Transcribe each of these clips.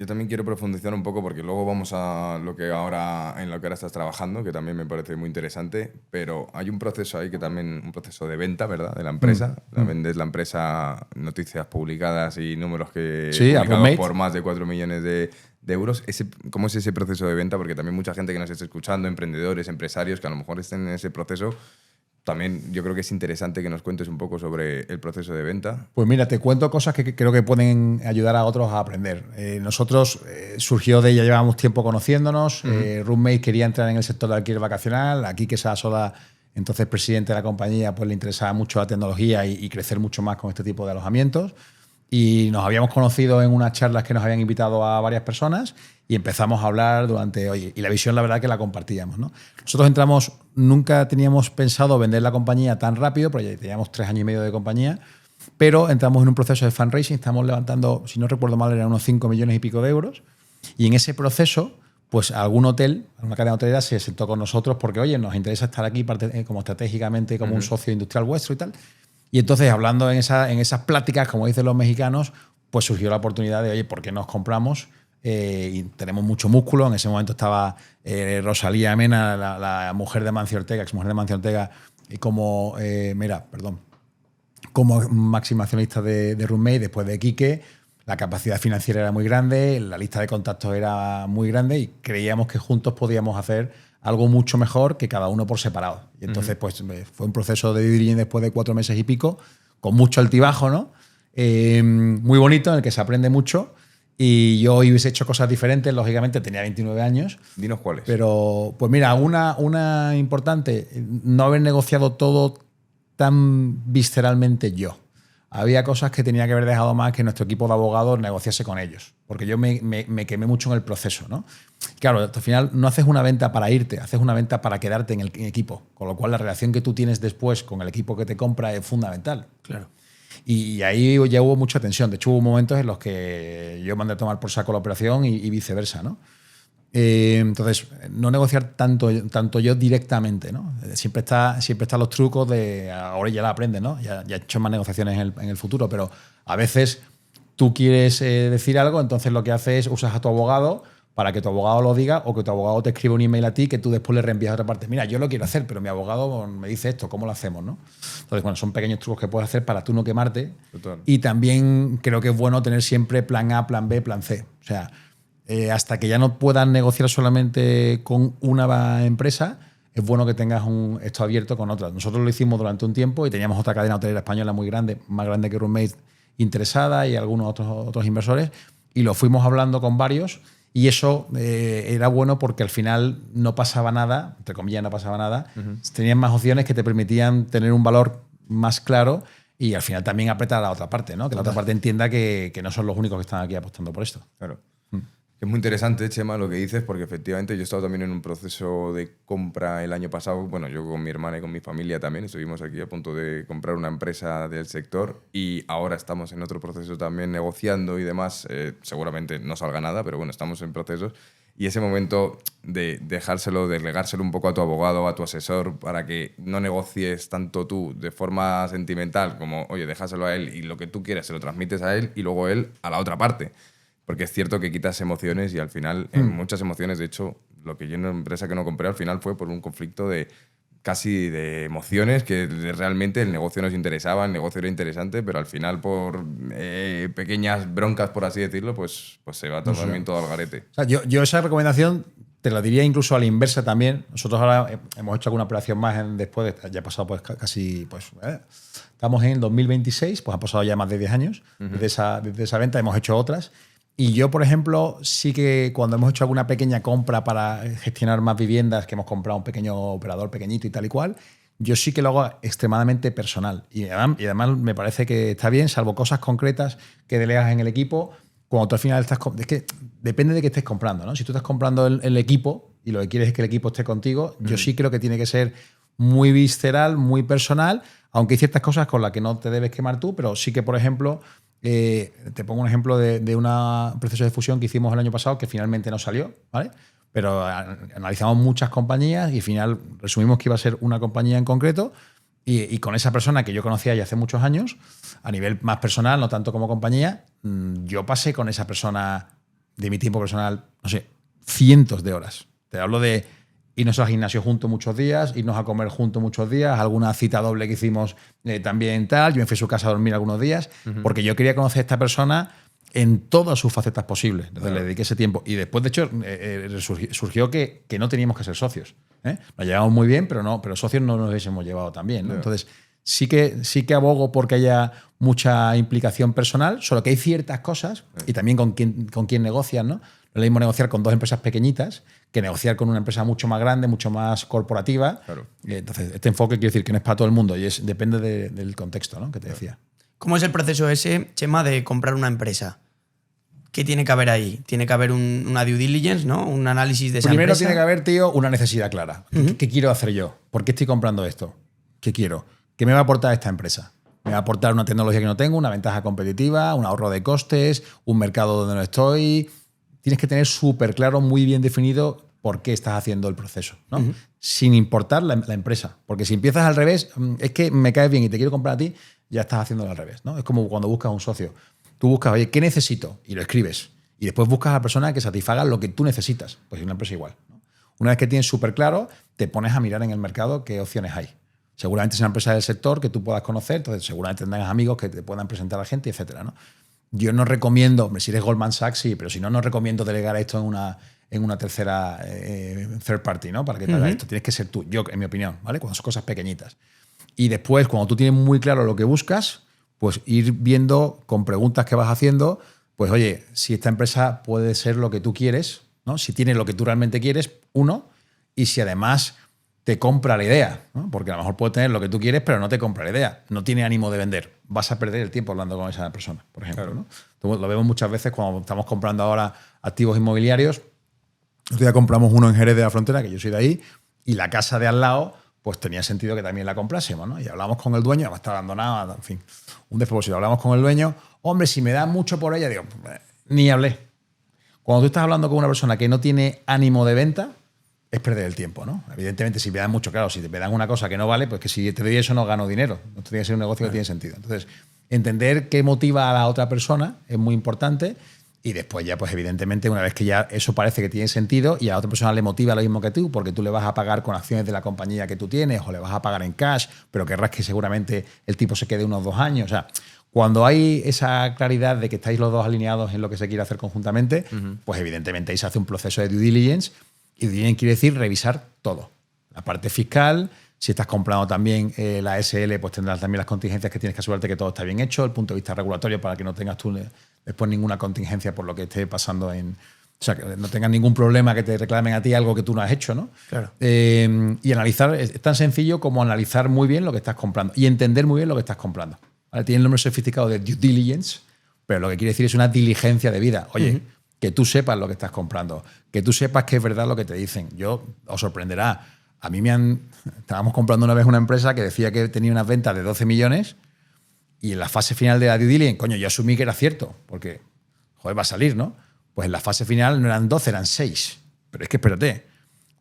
Yo también quiero profundizar un poco porque luego vamos a lo que ahora, en lo que ahora estás trabajando, que también me parece muy interesante, pero hay un proceso ahí que también, un proceso de venta, ¿verdad? De la Mm, empresa. La mm. vendes la empresa, noticias publicadas y números que Sí, a publicados Roommate. por más de 4 millones de euros. ¿Cómo es ese proceso de venta? Porque también mucha gente que nos está escuchando, emprendedores, empresarios, que a lo mejor estén en ese proceso, también yo creo que es interesante que nos cuentes un poco sobre el proceso de venta. Pues mira, te cuento cosas que creo que pueden ayudar a otros a aprender. Nosotros surgió de, ya llevábamos tiempo conociéndonos, Roommate quería entrar en el sector de alquiler vacacional, aquí que Sola, entonces presidente de la compañía, pues le interesaba mucho la tecnología y crecer mucho más con este tipo de alojamientos. Y nos habíamos conocido en unas charlas que nos habían invitado a varias personas y empezamos a hablar durante, oye, y la visión la verdad que la compartíamos, ¿no? Nosotros entramos, nunca teníamos pensado vender la compañía tan rápido, porque ya teníamos 3 años y medio de compañía, pero entramos en un proceso de fundraising, estamos levantando, si no recuerdo mal, eran unos 5 millones y pico de euros, y en ese proceso, pues algún hotel, una cadena hotelera se sentó con nosotros porque, oye, nos interesa estar aquí como estratégicamente, como un socio industrial vuestro y tal. Y entonces, hablando en esas pláticas, como dicen los mexicanos, pues surgió la oportunidad de, oye, ¿por qué nos compramos? Y tenemos mucho músculo. En ese momento estaba Rosalía Mena, la mujer de Mancio Ortega, ex mujer de Mancio Ortega, y como, como máxima accionista de Roommate, después de Quique. La capacidad financiera era muy grande, la lista de contactos era muy grande y creíamos que juntos podíamos hacer algo mucho mejor que cada uno por separado. Y entonces, pues fue un proceso de due diligence después de 4 meses y pico, con mucho altibajo, ¿no? Muy bonito, en el que se aprende mucho. Y yo hubiese hecho cosas diferentes, lógicamente, tenía 29 años. Dinos cuáles. Pero, pues mira, una importante, no haber negociado todo tan visceralmente yo. Había cosas que tenía que haber dejado más que nuestro equipo de abogados negociase con ellos, porque yo me quemé mucho en el proceso, ¿no? Claro, al final no haces una venta para irte, haces una venta para quedarte en el equipo, con lo cual la relación que tú tienes después con el equipo que te compra es fundamental. Claro. Y ahí ya hubo mucha tensión. De hecho, hubo momentos en los que yo mandé a tomar por saco la operación y viceversa, ¿no? Entonces, no negociar tanto yo directamente, ¿no? Siempre están los trucos de ahora ya la aprendes, ¿no? Ya he hecho más negociaciones en el futuro, pero a veces tú quieres decir algo, entonces lo que haces es usas a tu abogado para que tu abogado lo diga o que tu abogado te escriba un email a ti que tú después le reenvías a otra parte. Mira, yo lo quiero hacer, pero mi abogado me dice esto, ¿cómo lo hacemos, no? Entonces, bueno, son pequeños trucos que puedes hacer para tú no quemarte. Total. Y también creo que es bueno tener siempre plan A, plan B, plan C. O sea, hasta que ya no puedas negociar solamente con una empresa, es bueno que tengas esto abierto con otras. Nosotros lo hicimos durante un tiempo y teníamos otra cadena hotelera española muy grande, más grande que Roommate, interesada, y algunos otros inversores, y lo fuimos hablando con varios, y eso era bueno porque al final no pasaba nada, entre comillas no pasaba nada, tenían más opciones que te permitían tener un valor más claro y al final también apretar a la otra parte, ¿no? Que la otra parte entienda que no son los únicos que están aquí apostando por esto. Claro. Es muy interesante, Chema, lo que dices, porque efectivamente yo he estado también en un proceso de compra el año pasado. Bueno, yo con mi hermana y con mi familia también estuvimos aquí a punto de comprar una empresa del sector y ahora estamos en otro proceso también negociando y demás. Seguramente no salga nada, pero bueno, estamos en procesos. Y ese momento de dejárselo, de delegárselo un poco a tu abogado, a tu asesor, para que no negocies tanto tú de forma sentimental como, oye, déjaselo a él y lo que tú quieras se lo transmites a él y luego él a la otra parte. Porque es cierto que quitas emociones y al final, en muchas emociones, de hecho, lo que yo en una empresa que no compré al final fue por un conflicto de casi de emociones, que realmente el negocio nos interesaba, el negocio era interesante, pero al final por pequeñas broncas, por así decirlo, pues se va también todo al garete. O sea, yo esa recomendación te la diría incluso a la inversa también. Nosotros ahora hemos hecho alguna operación más después, ya ha pasado pues casi, estamos en el 2026, pues ha pasado ya más de 10 años desde esa venta, hemos hecho otras. Y yo, por ejemplo, sí que cuando hemos hecho alguna pequeña compra para gestionar más viviendas, que hemos comprado un pequeño operador pequeñito y tal y cual, yo sí que lo hago extremadamente personal. Y además me parece que está bien, salvo cosas concretas que delegas en el equipo, cuando tú al final estás... Es que depende de qué estés comprando, ¿no? Si tú estás comprando el equipo y lo que quieres es que el equipo esté contigo, yo sí creo que tiene que ser muy visceral, muy personal, aunque hay ciertas cosas con las que no te debes quemar tú, pero sí que, por ejemplo... te pongo un ejemplo de un proceso de fusión que hicimos el año pasado que finalmente no salió, ¿vale? Pero analizamos muchas compañías y al final resumimos que iba a ser una compañía en concreto y con esa persona que yo conocía ya hace muchos años, a nivel más personal, no tanto como compañía, yo pasé con esa persona de mi tiempo personal, no sé, cientos de horas. Te hablo de irnos al gimnasio juntos muchos días, irnos a comer juntos muchos días, alguna cita doble que hicimos también tal. Yo me fui a su casa a dormir algunos días porque yo quería conocer a esta persona en todas sus facetas posibles. Entonces le dediqué ese tiempo. Y después, de hecho, surgió que no teníamos que ser socios. Nos llevamos muy bien, pero socios no nos hubiésemos llevado tan bien, ¿no? Entonces, sí que abogo porque haya mucha implicación personal, solo que hay ciertas cosas, y también con quién negocias, ¿no? No es lo mismo negociar con dos empresas pequeñitas que negociar con una empresa mucho más grande, mucho más corporativa. Claro. Entonces, este enfoque quiero decir que no es para todo el mundo y depende del contexto, ¿no? Que te decía. ¿Cómo es el proceso ese, Chema, de comprar una empresa? ¿Qué tiene que haber ahí? Tiene que haber una due diligence, ¿no? Un análisis de esa Primero empresa. Tiene que haber, tío, una necesidad clara. ¿Qué quiero hacer yo? ¿Por qué estoy comprando esto? ¿Qué quiero? ¿Qué me va a aportar esta empresa? ¿Me va a aportar una tecnología que no tengo, una ventaja competitiva, un ahorro de costes, un mercado donde no estoy? Tienes que tener súper claro, muy bien definido por qué estás haciendo el proceso, ¿no? Sin importar la empresa. Porque si empiezas al revés, es que me caes bien y te quiero comprar a ti, ya estás haciéndolo al revés, ¿no? Es como cuando buscas un socio. Tú buscas, oye, ¿qué necesito? Y lo escribes. Y después buscas a la persona que satisfaga lo que tú necesitas. Pues en una empresa igual, ¿no? Una vez que tienes súper claro, te pones a mirar en el mercado qué opciones hay. Seguramente es una empresa del sector que tú puedas conocer, entonces seguramente tendrás amigos que te puedan presentar a gente, etcétera, ¿no? Yo no recomiendo, hombre, si eres Goldman Sachs, sí, pero si no, no recomiendo delegar esto en una tercera third party, ¿no? Para que te haga esto. Tienes que ser tú, yo, en mi opinión, ¿vale? Cuando son cosas pequeñitas. Y después, cuando tú tienes muy claro lo que buscas, pues ir viendo con preguntas que vas haciendo, pues oye, si esta empresa puede ser lo que tú quieres, ¿no? Si tiene lo que tú realmente quieres, uno, y si además te compra la idea, ¿no? Porque a lo mejor puede tener lo que tú quieres, pero no te compra la idea. No tiene ánimo de vender. Vas a perder el tiempo hablando con esa persona, por ejemplo. Claro. ¿No? Entonces, lo vemos muchas veces cuando estamos comprando ahora activos inmobiliarios. Otro día compramos uno en Jerez de la Frontera, que yo soy de ahí, y la casa de al lado, pues tenía sentido que también la comprásemos, ¿no? Y hablamos con el dueño, además está abandonada, en fin, un despropósito. Hablamos con el dueño, hombre, si me da mucho por ella, digo, ni hablé. Cuando tú estás hablando con una persona que no tiene ánimo de venta, es perder el tiempo, ¿no? Evidentemente, si me dan mucho, claro, si me dan una cosa que no vale, pues que si te doy eso no gano dinero. No tiene que ser un negocio que tiene sentido. Entonces, entender qué motiva a la otra persona es muy importante y después ya, pues evidentemente, una vez que ya eso parece que tiene sentido y a la otra persona le motiva lo mismo que tú, porque tú le vas a pagar con acciones de la compañía que tú tienes o le vas a pagar en cash, pero querrás que seguramente el tipo se quede unos 2 años. O sea, cuando hay esa claridad de que estáis los dos alineados en lo que se quiere hacer conjuntamente, pues evidentemente ahí se hace un proceso de due diligence. Y due diligence quiere decir revisar todo. La parte fiscal, si estás comprando también la SL, pues tendrás también las contingencias que tienes que asegurarte que todo está bien hecho, el punto de vista regulatorio para que no tengas tú después ninguna contingencia por lo que esté pasando o sea, que no tengas ningún problema que te reclamen a ti algo que tú no has hecho, ¿no? Claro. Y analizar, es tan sencillo como analizar muy bien lo que estás comprando y entender muy bien lo que estás comprando. ¿Vale? Tiene el nombre sofisticado de due diligence, pero lo que quiere decir es una diligencia de vida. Oye, que tú sepas lo que estás comprando, que tú sepas que es verdad lo que te dicen. Os sorprenderá. A mí estábamos comprando una vez una empresa que decía que tenía unas ventas de 12 millones y en la fase final de la due diligence, coño, yo asumí que era cierto, porque, joder, va a salir, ¿no? Pues en la fase final no eran 12, eran 6. Pero es que espérate,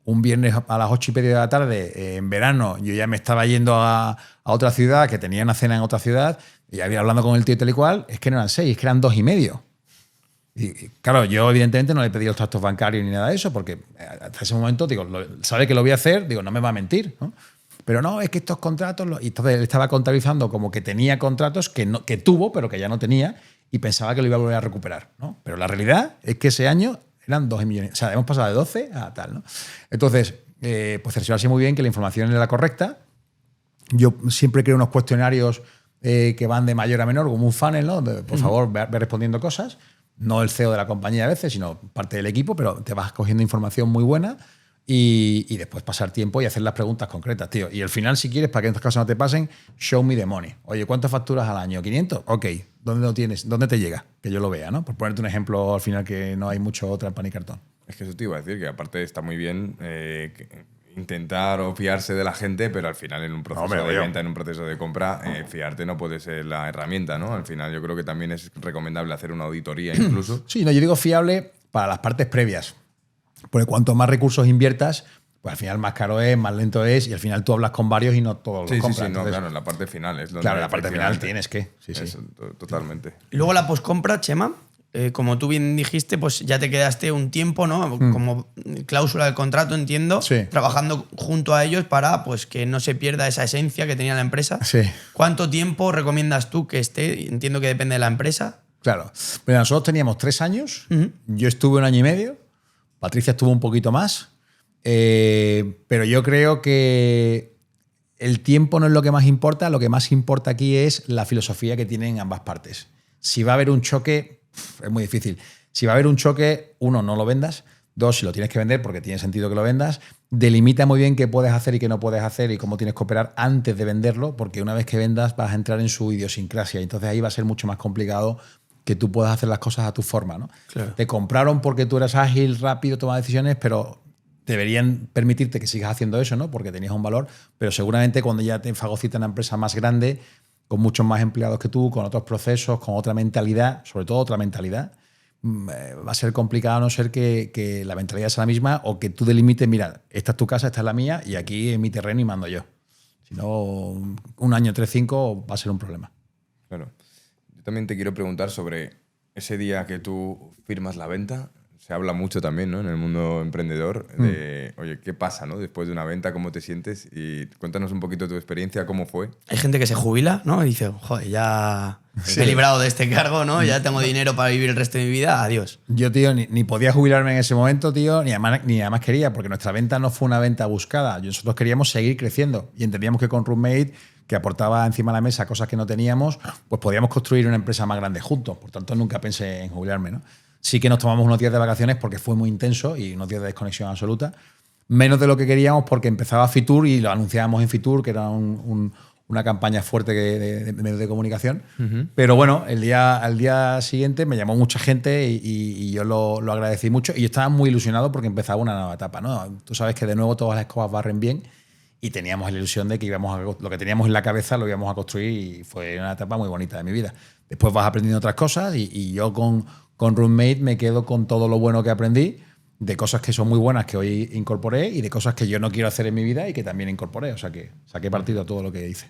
un viernes a las 8:30 de la tarde, en verano, yo ya me estaba yendo a otra ciudad, que tenía una cena en otra ciudad, y había hablando con el tío tal y cual, es que no eran 6, es que eran 2,5. Y claro, yo evidentemente no le pedí los trastos bancarios ni nada de eso, porque hasta ese momento, digo, sabe que lo voy a hacer, digo, no me va a mentir, ¿no? Pero no, es que estos contratos, y entonces él estaba contabilizando como que tenía contratos que tuvo, pero que ya no tenía, y pensaba que lo iba a volver a recuperar, ¿no? Pero la realidad es que ese año eran 2 millones, o sea, hemos pasado de 12 a tal, ¿no? Entonces, pues cerciorarse muy bien que la información era la correcta. Yo siempre creo unos cuestionarios que van de mayor a menor, como un funnel, ¿no? Por favor, ve respondiendo cosas. No el CEO de la compañía a veces, sino parte del equipo, pero te vas cogiendo información muy buena y después pasar tiempo y hacer las preguntas concretas, tío. Y al final, si quieres, para que en estas cosas no te pasen, show me the money. Oye, ¿cuántas facturas al año? ¿500? Ok. ¿Dónde lo tienes? ¿Dónde te llega? Que yo lo vea, ¿no? Por ponerte un ejemplo al final que no hay mucho trampa ni cartón. Es que eso te iba a decir, que aparte está muy bien intentar o fiarse de la gente, pero al final en un proceso de venta, en un proceso de compra, fiarte no puede ser la herramienta, ¿no? Al final yo creo que también es recomendable hacer una auditoría incluso. Sí, no, yo digo fiable para las partes previas. Porque cuanto más recursos inviertas, pues al final más caro es, más lento es, y al final tú hablas con varios y no todos los compran. Sí, Entonces, claro, en la parte final es donde... Claro, en la parte final tienes que. Sí. Eso, totalmente. Y luego la postcompra, Chema, como tú bien dijiste, pues ya te quedaste un tiempo, ¿no? Como cláusula del contrato, entiendo, Sí. trabajando junto a ellos para pues, que no se pierda esa esencia que tenía la empresa. Sí. ¿Cuánto tiempo recomiendas tú que esté? Entiendo que depende de la empresa. Claro. Pero nosotros teníamos 3 años, yo estuve 1 año y medio, Patricia estuvo un poquito más, pero yo creo que el tiempo no es lo que más importa, lo que más importa aquí es la filosofía que tienen ambas partes. Si va a haber un choque, es muy difícil. Si va a haber un choque, 1, no lo vendas. 2, si lo tienes que vender porque tiene sentido que lo vendas, delimita muy bien qué puedes hacer y qué no puedes hacer y cómo tienes que operar antes de venderlo, porque una vez que vendas vas a entrar en su idiosincrasia. Entonces ahí va a ser mucho más complicado que tú puedas hacer las cosas a tu forma, ¿no? Claro. Te compraron porque tú eras ágil, rápido, tomas decisiones, pero deberían permitirte que sigas haciendo eso, ¿no? Porque tenías un valor, pero seguramente cuando ya te fagocita una empresa más grande, con muchos más empleados que tú, con otros procesos, con otra mentalidad, sobre todo otra mentalidad, va a ser complicado a no ser que la mentalidad sea la misma o que tú delimites, mira, esta es tu casa, esta es la mía y aquí es mi terreno y mando yo. Si no, 1 año, 3, 5 va a ser un problema. Claro. Yo también te quiero preguntar sobre ese día que tú firmas la venta. Se habla mucho también, ¿no? En el mundo emprendedor de, oye, ¿qué pasa, ¿no? Después de una venta, ¿cómo te sientes? Y cuéntanos un poquito tu experiencia, ¿cómo fue? Hay gente que se jubila, ¿no? Y dice, joder, ya me he librado de este cargo, ¿no? Ya tengo dinero para vivir el resto de mi vida, adiós. Yo, tío, ni podía jubilarme en ese momento, tío, ni además quería, porque nuestra venta no fue una venta buscada. Nosotros queríamos seguir creciendo y entendíamos que con Roommate, que aportaba encima de la mesa cosas que no teníamos, pues podíamos construir una empresa más grande juntos. Por tanto, nunca pensé en jubilarme, ¿no? Sí que nos tomamos unos días de vacaciones porque fue muy intenso y unos días de desconexión absoluta. Menos de lo que queríamos porque empezaba Fitur y lo anunciábamos en Fitur, que era una campaña fuerte de medios de comunicación. Pero bueno, al día siguiente me llamó mucha gente y yo lo agradecí mucho. Y yo estaba muy ilusionado porque empezaba una nueva etapa, ¿no? Tú sabes que de nuevo todas las escobas barren bien y teníamos la ilusión de que lo que teníamos en la cabeza lo íbamos a construir y fue una etapa muy bonita de mi vida. Después vas aprendiendo otras cosas y yo con Roommate me quedo con todo lo bueno que aprendí, de cosas que son muy buenas que hoy incorporé y de cosas que yo no quiero hacer en mi vida y que también incorporé. O sea que saqué partido a todo lo que hice.